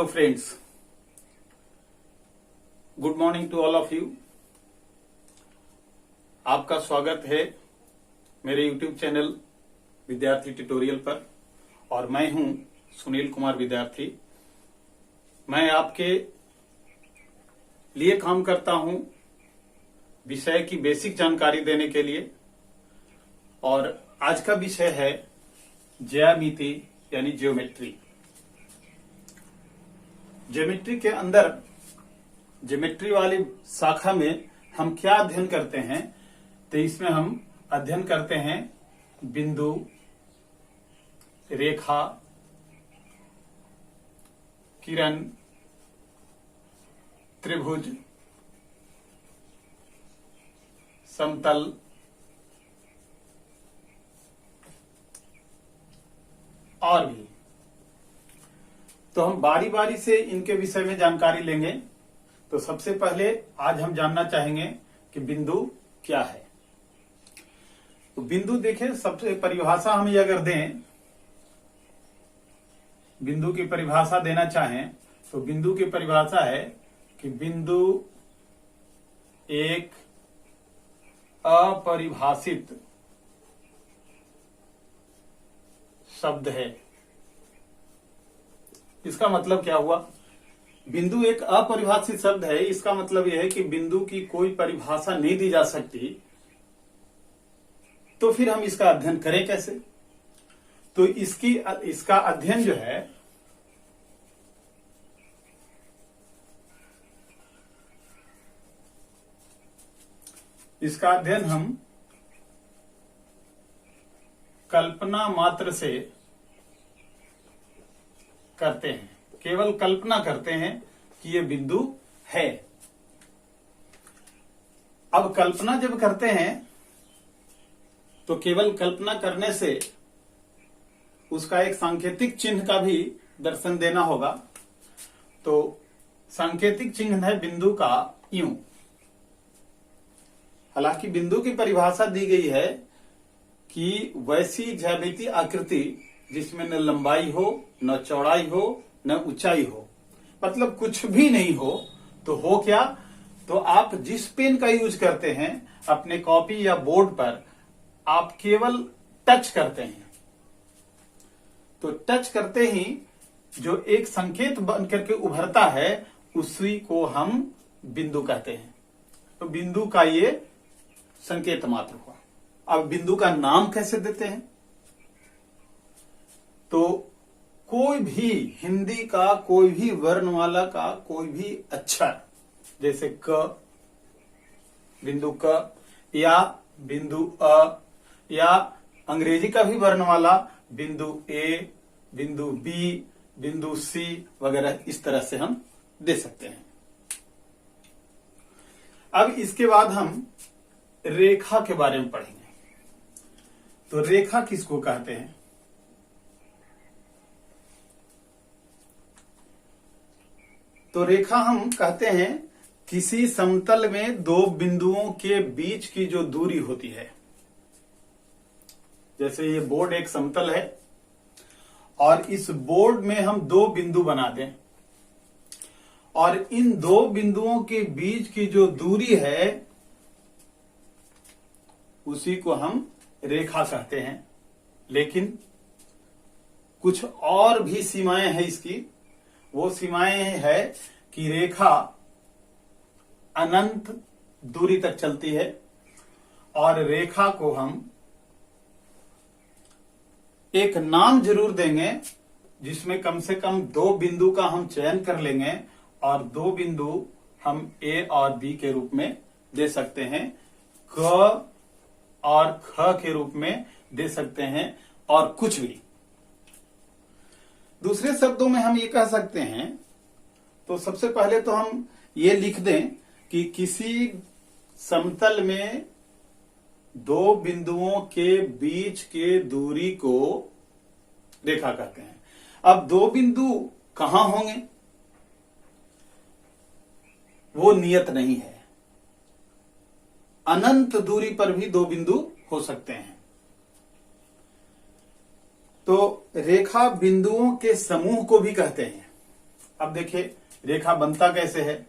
Hello friends, good morning to all of you. आपका स्वागत है मेरे यूट्यूब चैनल विद्यार्थी ट्यूटोरियल पर और मैं हूं सुनील कुमार विद्यार्थी। मैं आपके लिए काम करता हूं विषय की बेसिक जानकारी देने के लिए और आज का विषय है ज्यामिति यानी ज्योमेट्री। ज्योमेट्री के अंदर ज्योमेट्री वाली शाखा में हम क्या अध्ययन करते हैं, तो इसमें हम अध्ययन करते हैं बिंदु, रेखा, किरण, त्रिभुज, समतल, और भी। तो हम बारी बारी से इनके विषय में जानकारी लेंगे। तो सबसे पहले आज हम जानना चाहेंगे कि बिंदु क्या है। तो बिंदु देखें, सबसे परिभाषा हम ये अगर दें, बिंदु की परिभाषा देना चाहें तो बिंदु की परिभाषा है कि बिंदु एक अपरिभाषित शब्द है। इसका मतलब क्या हुआ? बिंदु एक अपरिभाषित शब्द है। इसका मतलब यह है कि बिंदु की कोई परिभाषा नहीं दी जा सकती, तो फिर हम इसका अध्ययन करें कैसे? तो इसका अध्ययन जो है इसका अध्ययन हम कल्पना मात्र से करते हैं। केवल कल्पना करते हैं कि ये बिंदु है। अब कल्पना जब करते हैं तो केवल कल्पना करने से उसका एक सांकेतिक चिन्ह का भी दर्शन देना होगा। तो सांकेतिक चिन्ह है बिंदु का यूं। हालांकि बिंदु की परिभाषा दी गई है कि वैसी ज्यामितीय आकृति जिसमें न लंबाई हो, न चौड़ाई हो, न ऊंचाई हो, मतलब कुछ भी नहीं हो। तो हो क्या? तो आप जिस पेन का यूज करते हैं अपने कॉपी या बोर्ड पर, आप केवल टच करते हैं। तो टच करते ही जो एक संकेत बन करके उभरता है उसी को हम बिंदु कहते हैं। तो बिंदु का ये संकेत मात्र हुआ। अब बिंदु का नाम कैसे देते हैं? तो कोई भी हिंदी का कोई भी वर्णमाला का कोई भी अक्षर, जैसे क, बिंदु क, या बिंदु अ, या अंग्रेजी का भी वर्णमाला बिंदु ए, बिंदु बी, बिंदु सी वगैरह, इस तरह से हम दे सकते हैं। अब इसके बाद हम रेखा के बारे में पढ़ेंगे। तो रेखा किसको कहते हैं? तो रेखा हम कहते हैं किसी समतल में दो बिंदुओं के बीच की जो दूरी होती है। जैसे ये बोर्ड एक समतल है और इस बोर्ड में हम दो बिंदु बना दें और इन दो बिंदुओं के बीच की जो दूरी है उसी को हम रेखा कहते हैं। लेकिन कुछ और भी सीमाएं हैं इसकी। वो सीमाएं है कि रेखा अनंत दूरी तक चलती है और रेखा को हम एक नाम जरूर देंगे जिसमें कम से कम दो बिंदु का हम चयन कर लेंगे और दो बिंदु हम ए और बी के रूप में दे सकते हैं, क और ख के रूप में दे सकते हैं, और कुछ भी। दूसरे शब्दों में हम ये कह सकते हैं, तो सबसे पहले तो हम ये लिख दें कि किसी समतल में दो बिंदुओं के बीच के दूरी को रेखा कहते हैं। अब दो बिंदु कहां होंगे वो नियत नहीं है। अनंत दूरी पर भी दो बिंदु हो सकते हैं। तो रेखा बिंदुओं के समूह को भी कहते हैं। अब देखिए रेखा बनता कैसे है।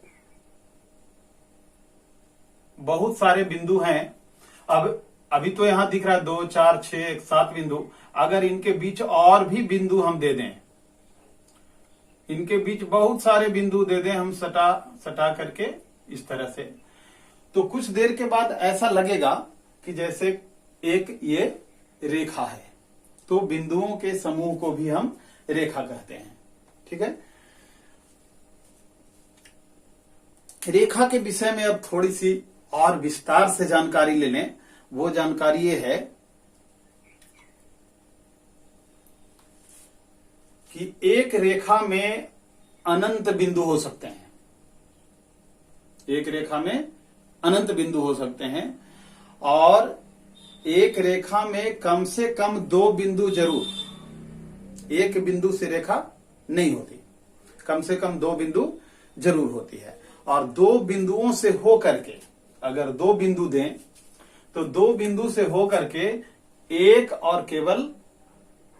बहुत सारे बिंदु हैं। अब अभी तो यहां दिख रहा है 2, 4, 6, 7 बिंदु। अगर इनके बीच और भी बिंदु हम दे दें, इनके बीच बहुत सारे बिंदु दे दें हम सटा सटा करके इस तरह से, तो कुछ देर के बाद ऐसा लगेगा कि जैसे एक ये रेखा है। तो बिंदुओं के समूह को भी हम रेखा कहते हैं। ठीक है। रेखा के विषय में अब थोड़ी सी और विस्तार से जानकारी ले लें। वो जानकारी ये है कि एक रेखा में अनंत बिंदु हो सकते हैं। एक रेखा में अनंत बिंदु हो सकते हैं और एक रेखा में कम से कम 2 बिंदु जरूर, एक बिंदु से रेखा नहीं होती, कम से कम 2 बिंदु जरूर होती है। और 2 बिंदुओं से हो करके, अगर 2 बिंदु दें तो 2 बिंदु से हो करके एक और केवल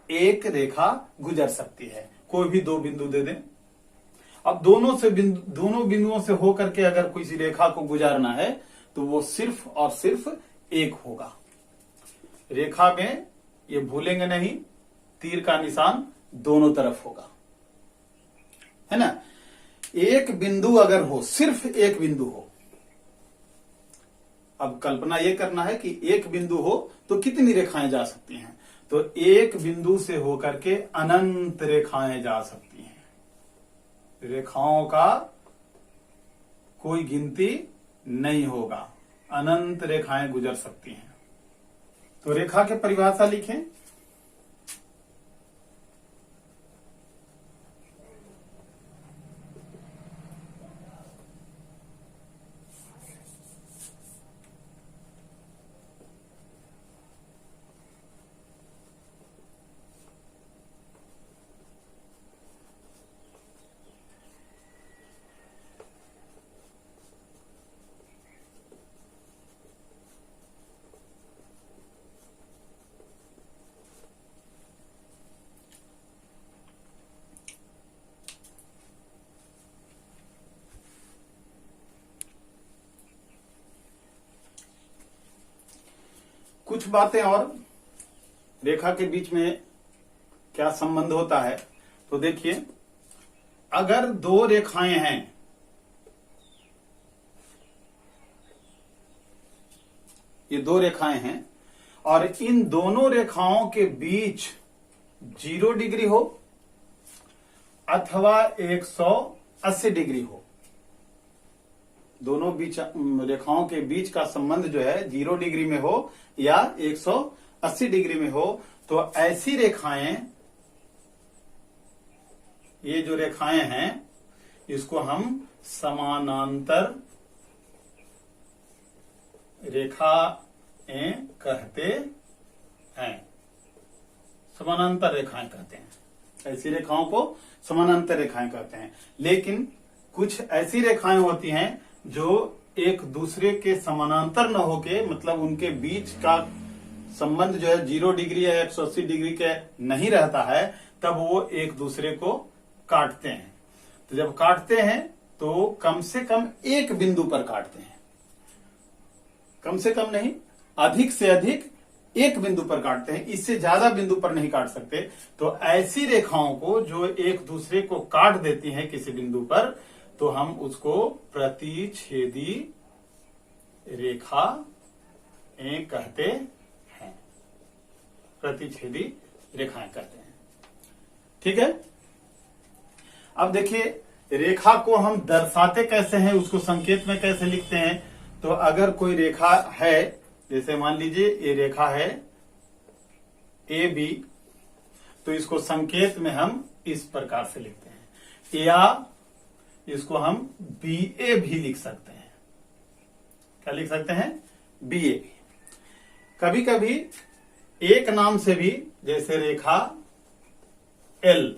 एक रेखा गुजर सकती है। कोई भी 2 बिंदु दे दें। अब दोनों बिंदुओं से हो करके अगर किसी रेखा को गुजारना है तो वो सिर्फ और सिर्फ एक होगा। रेखा में ये भूलेंगे नहीं, तीर का निशान दोनों तरफ होगा, है ना। एक बिंदु अगर हो, सिर्फ एक बिंदु हो, अब कल्पना यह करना है कि एक बिंदु हो तो कितनी रेखाएं जा सकती हैं। तो एक बिंदु से होकर के अनंत रेखाएं जा सकती हैं। रेखाओं का कोई गिनती नहीं होगा, अनंत रेखाएं गुजर सकती हैं। तो रेखा की परिभाषा लिखें। कुछ बातें और रेखा के बीच में क्या संबंध होता है। तो देखिए, अगर 2 रेखाएं हैं, ये 2 रेखाएं हैं और इन दोनों रेखाओं के बीच 0 डिग्री हो अथवा 180 डिग्री हो, दोनों रेखाओं के बीच का संबंध जो है 0 डिग्री में हो या 180 डिग्री में हो, तो ऐसी रेखाएं, ये जो रेखाएं हैं इसको हम समानांतर रेखाएं कहते हैं। समानांतर रेखाएं कहते हैं, ऐसी रेखाओं को समानांतर रेखाएं कहते हैं। लेकिन कुछ ऐसी रेखाएं होती हैं जो एक दूसरे के समानांतर न होके, मतलब उनके बीच का संबंध जो है 0 डिग्री या 180 डिग्री के नहीं रहता है, तब वो एक दूसरे को काटते हैं। तो जब काटते हैं तो कम से कम एक बिंदु पर काटते हैं, कम से कम नहीं, अधिक से अधिक एक बिंदु पर काटते हैं, इससे ज्यादा बिंदु पर नहीं काट सकते। तो ऐसी रेखाओं को जो एक दूसरे को काट देती हैं किसी बिंदु पर, तो हम उसको प्रतिच्छेदी रेखा कहते हैं, प्रतिच्छेदी रेखाएं कहते हैं। ठीक है। अब देखिए, रेखा को हम दर्शाते कैसे हैं, उसको संकेत में कैसे लिखते हैं। तो अगर कोई रेखा है, जैसे मान लीजिए ये रेखा है AB, तो इसको संकेत में हम इस प्रकार से लिखते हैं, या इसको हम BA भी लिख सकते हैं। क्या लिख सकते हैं? BA। कभी कभी एक नाम से भी, जैसे रेखा L,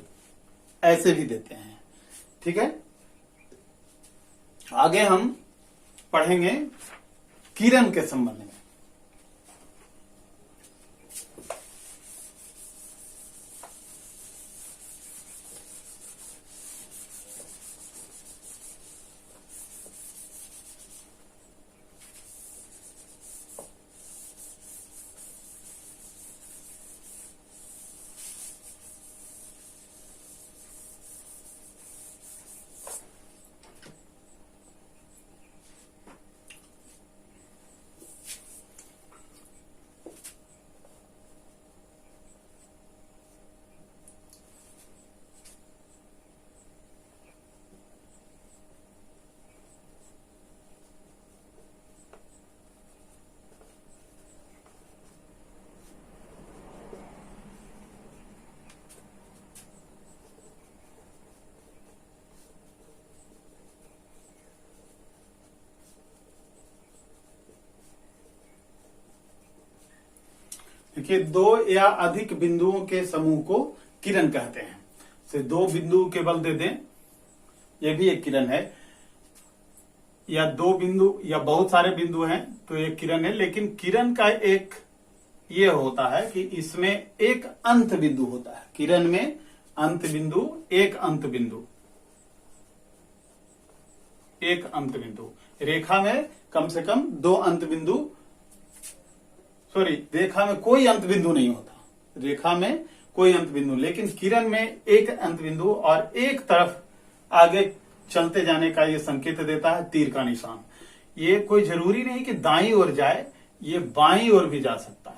ऐसे भी देते हैं। ठीक है। आगे हम पढ़ेंगे किरण के संबंध में। देखिए, दो या अधिक बिंदुओं के समूह को किरण कहते हैं। से दो बिंदु केवल दे दें, ये भी एक किरण है, या दो बिंदु या बहुत सारे बिंदु हैं तो एक किरण है। लेकिन किरण का एक ये होता है कि इसमें एक अंत बिंदु होता है। किरण में अंत बिंदु, एक अंत बिंदु, एक अंत बिंदु। रेखा में कम से कम दो अंत बिंदु, सॉरी, रेखा में कोई अंत बिंदु नहीं होता, रेखा में कोई अंत बिंदु, लेकिन किरण में एक अंत बिंदु और एक तरफ आगे चलते जाने का ये संकेत देता है तीर का निशान। ये कोई जरूरी नहीं कि दाईं ओर जाए, ये बाईं ओर भी जा सकता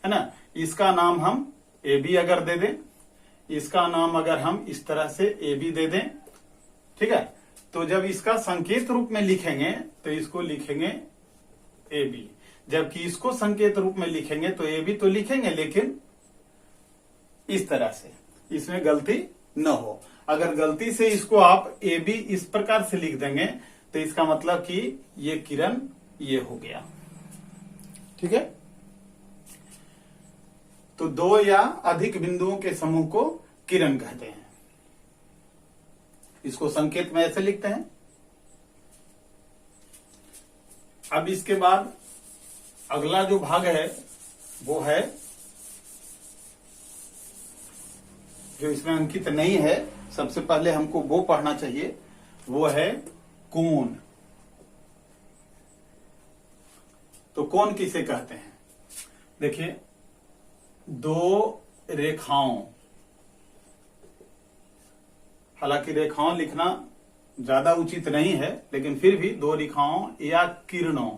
है ना। इसका नाम हम ए बी अगर दे दें, इसका नाम अगर हम इस तरह से ए बी दे दें, ठीक है, तो जब इसका संकेत रूप में लिखेंगे तो इसको लिखेंगे ए बी, जबकि इसको संकेत रूप में लिखेंगे तो ए बी तो लिखेंगे, लेकिन इस तरह से, इसमें गलती न हो। अगर गलती से इसको आप ए बी इस प्रकार से लिख देंगे तो इसका मतलब कि ये किरण ये हो गया, ठीक है। तो दो या अधिक बिंदुओं के समूह को किरण कहते हैं। इसको संकेत में ऐसे लिखते हैं। अब इसके बाद अगला जो भाग है वो है, जो इसमें अंकित नहीं है, सबसे पहले हमको वो पढ़ना चाहिए, वो है कोण। तो कोण किसे कहते हैं? देखिए, दो रेखाओं, हालांकि रेखाओं लिखना ज्यादा उचित नहीं है, लेकिन फिर भी दो रेखाओं या किरणों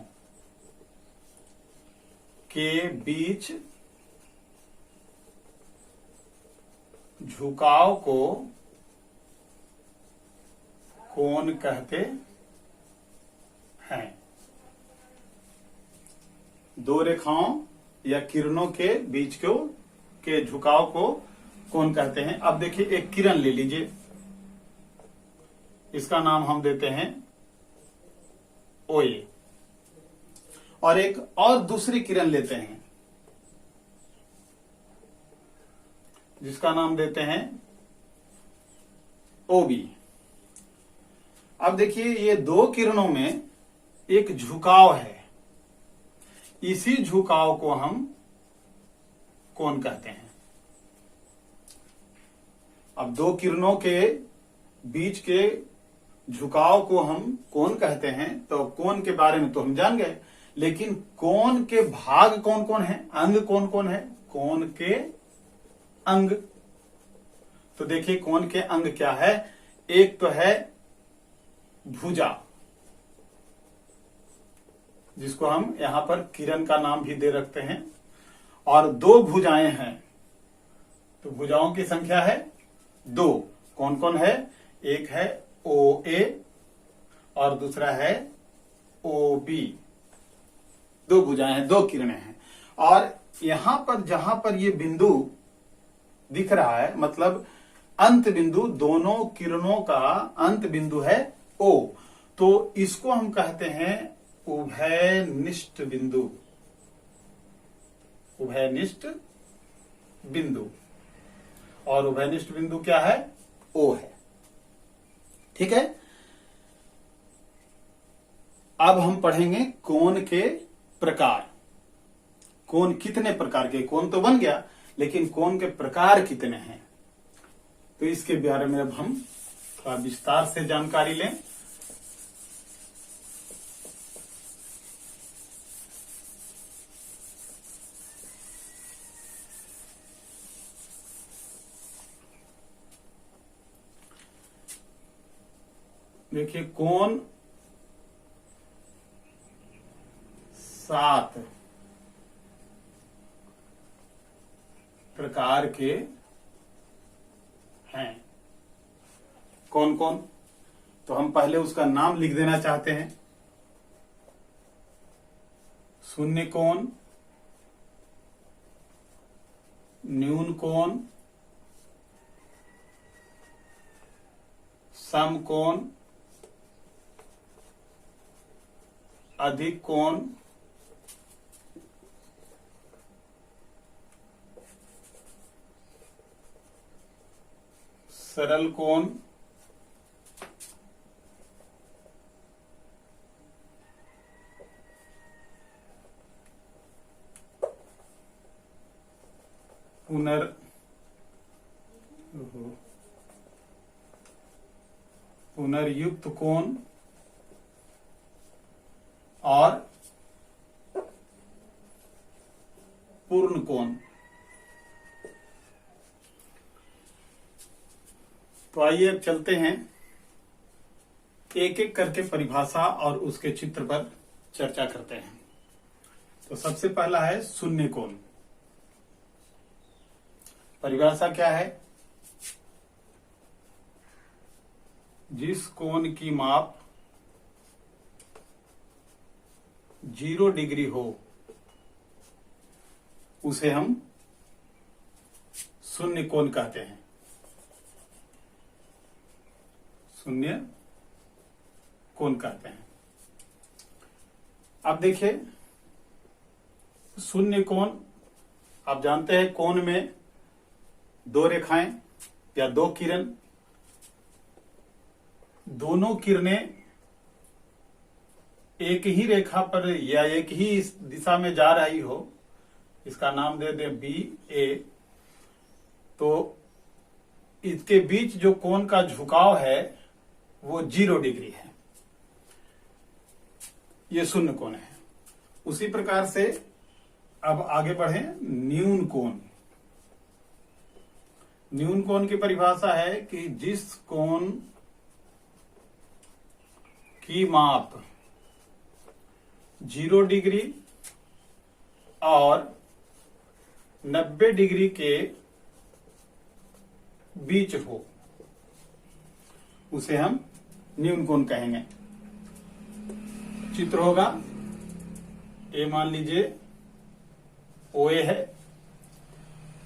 के बीच झुकाव को कोण कहते हैं। दो रेखाओं या किरणों के बीच के झुकाव को कोण कहते हैं। अब देखिए, एक किरण ले लीजिए, इसका नाम हम देते हैं ओ ए, और एक और दूसरी किरण लेते हैं जिसका नाम देते हैं ओ बी। अब देखिए, ये दो किरणों में एक झुकाव है, इसी झुकाव को हम कोण कहते हैं। अब दो किरणों के बीच के झुकाव को हम कोण कहते हैं, तो कोण के बारे में तो हम जान गए, लेकिन कोण के भाग कौन कौन है, अंग कौन कौन है? कोण के अंग। तो देखिए, कोण के अंग क्या है? एक तो है भुजा, जिसको हम यहां पर किरण का नाम भी दे रखते हैं, और दो भुजाएं हैं, तो भुजाओं की संख्या है दो। कौन कौन है? एक है ओ ए और दूसरा है ओ बी। दो भुजाएं हैं, दो किरणें हैं, और यहां पर जहां पर ये बिंदु दिख रहा है, मतलब अंत बिंदु, दोनों किरणों का अंत बिंदु है ओ, तो इसको हम कहते हैं उभयनिष्ठ बिंदु। उभयनिष्ठ बिंदु, और उभयनिष्ठ बिंदु क्या है? ओ है, ठीक है। अब हम पढ़ेंगे कोण के प्रकार। कोण कितने प्रकार के? कोण तो बन गया, लेकिन कोण के प्रकार कितने हैं, तो इसके बारे में अब हम थोड़ा विस्तार से जानकारी लें। देखिए, कोण 7 प्रकार के हैं। कौन कौन? तो हम पहले उसका नाम लिख देना चाहते हैं। शून्य कोण, न्यून कोण, सम कोण, अधिक कोण, सरल कोण पुनर्युक्त कोण और पूर्ण कोण। तो आइए अब चलते हैं एक एक करके परिभाषा और उसके चित्र पर चर्चा करते हैं। तो सबसे पहला है शून्य कोण। परिभाषा क्या है? जिस कोण की माप 0 डिग्री हो उसे हम शून्य कोण कहते हैं। शून्य कोण कहते हैं। अब देखिए, शून्य कोण, आप जानते हैं कोण में दो रेखाएं या दो किरण, दोनों किरणें एक ही रेखा पर या एक ही इस दिशा में जा रही हो, इसका नाम दे दें बी ए, तो इसके बीच जो कोण का झुकाव है वो 0 डिग्री है। ये शून्य कोण है। उसी प्रकार से अब आगे बढ़े न्यून कोण। न्यून कोण की परिभाषा है कि जिस कोण की माप 0 डिग्री और 90 डिग्री के बीच हो उसे हम न्यून कोण कहेंगे। चित्र होगा, ए मान लीजिए OA है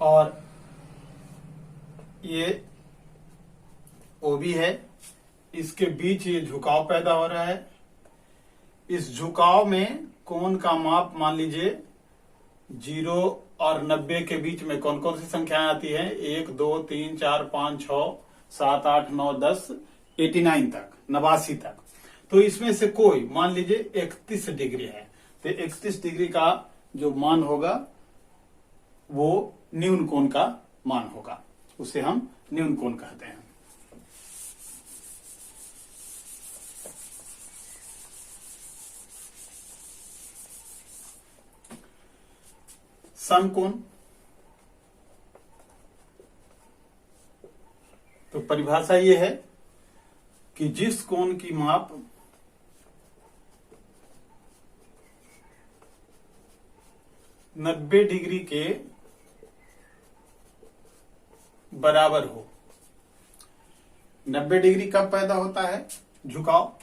और ये OB है। इसके बीच ये झुकाव पैदा हो रहा है। इस झुकाव में कोण का माप मान लीजिए 0 और 90 के बीच में कौन कौन सी संख्याएं आती हैं? 1 2 3 4 5 6 7 8 9 10 89 तक, 89 तक। तो इसमें से कोई मान लीजिए 31 डिग्री है, तो 31 डिग्री का जो मान होगा वो न्यून कोण का मान होगा, उसे हम न्यून कोण कहते हैं। समकोण। तो परिभाषा ये है कि जिस कोण की माप 90 डिग्री के बराबर हो। 90 डिग्री कब पैदा होता है झुकाव?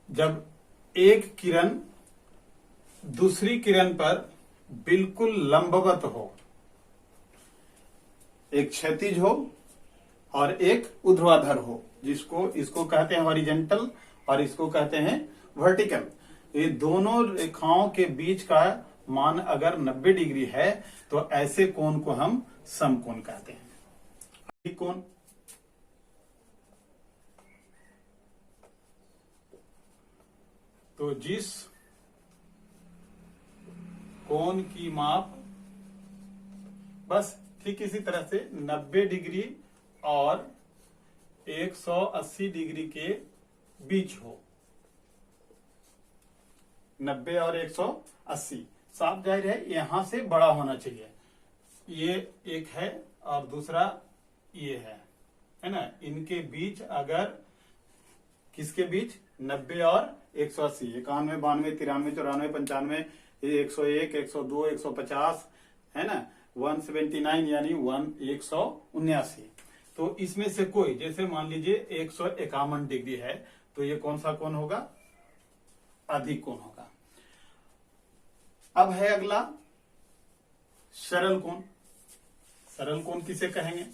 जब एक किरण दूसरी किरण पर बिल्कुल लंबवत हो, एक क्षैतिज हो और एक ऊर्ध्वाधर हो, इसको कहते हैं हॉरिजॉन्टल और इसको कहते हैं वर्टिकल। ये दोनों रेखाओं के बीच का मान अगर 90 डिग्री है तो ऐसे कोण को हम समकोण कहते हैं। कोण, तो जिस कोण की माप बस ठीक इसी तरह से 90 डिग्री और 180 डिग्री के बीच हो। 90 और 180 साफ जाहिर है यहां से बड़ा होना चाहिए। ये एक है और दूसरा ये है ना। इनके बीच अगर किसके बीच 90 और 180, 91 92 93 94 95 101 102 150 है ना, 179 यानी 179। तो इसमें से कोई, जैसे मान लीजिए 151 डिग्री है, तो ये कौन सा कोण होगा? अधिक कोण होगा। अब है अगला सरल कोण। सरल कोण किसे कहेंगे?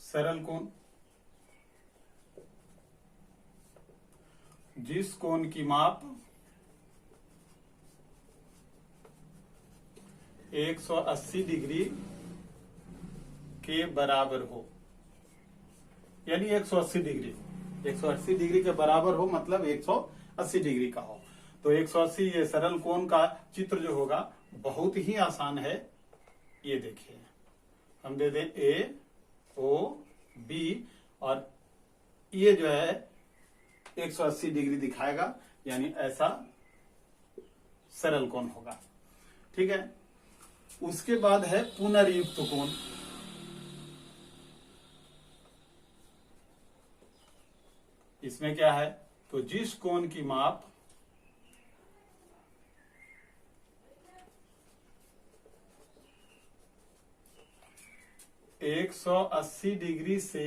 सरल कोण जिस कोण की माप 180 डिग्री के बराबर हो, यानी 180 डिग्री 180 डिग्री के बराबर हो मतलब 180 डिग्री का हो। तो 180 ये सरल कोण का चित्र जो होगा बहुत ही आसान है। ये देखिए हम दे दें ए ओ बी और ये जो है 180 डिग्री दिखाएगा, यानी ऐसा सरल कोण होगा। ठीक है, उसके बाद है पुनर्युक्त कोण। इसमें क्या है, तो जिस कोण की माप एक 180 डिग्री से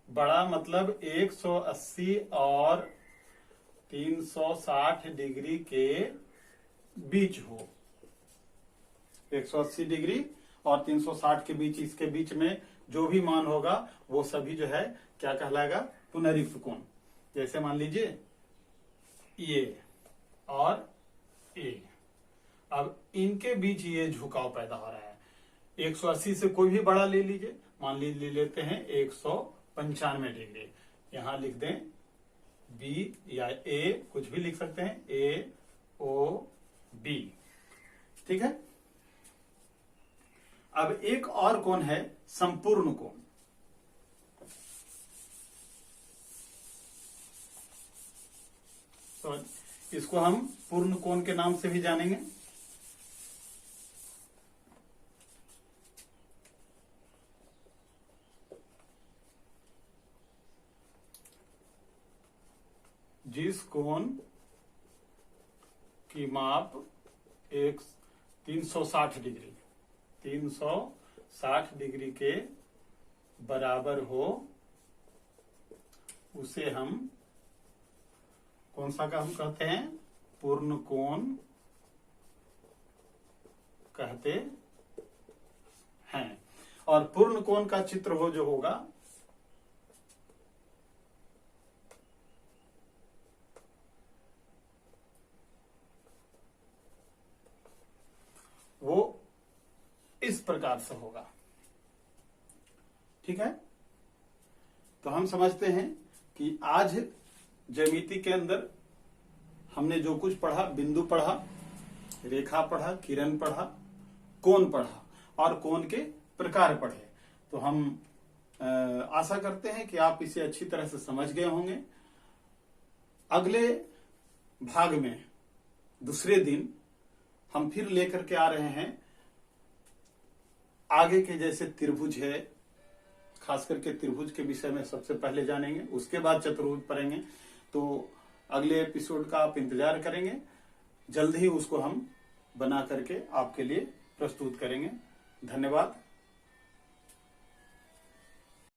बड़ा मतलब 180 और 360 डिग्री के बीच हो। 180 डिग्री और 360 के बीच, इसके बीच में जो भी मान होगा वो सभी जो है क्या कहलाएगा, पुनर्युक्त कोण। जैसे मान लीजिए ये और ए, अब इनके बीच ये झुकाव पैदा हो रहा है। 180 से कोई भी बड़ा ले लीजिए, मान लीजिए लेते हैं 195 डिग्री, यहां लिख दें बी या ए, कुछ भी लिख सकते हैं, ए ओ बी। ठीक है, अब एक और कोण है संपूर्ण कोण। तो इसको हम पूर्ण कोण के नाम से भी जानेंगे। जिस कोण की माप 360 डिग्री के बराबर हो उसे हम कौन सा का हम कहते हैं, पूर्ण कोण कहते हैं। और पूर्ण कोण का चित्र हो जो होगा वो इस प्रकार से होगा। ठीक है, तो हम समझते हैं कि आज ज्यामिति के अंदर हमने जो कुछ पढ़ा, बिंदु पढ़ा, रेखा पढ़ा, किरण पढ़ा, कोण पढ़ा और कोण के प्रकार पढ़े। तो हम आशा करते हैं कि आप इसे अच्छी तरह से समझ गए होंगे। अगले भाग में दूसरे दिन हम फिर लेकर के आ रहे हैं आगे के, जैसे त्रिभुज है, खास करके त्रिभुज के विषय में सबसे पहले जानेंगे, उसके बाद चतुर्भुज पढ़ेंगे। तो अगले एपिसोड का आप इंतजार करेंगे, जल्द ही उसको हम बना करके आपके लिए प्रस्तुत करेंगे। धन्यवाद।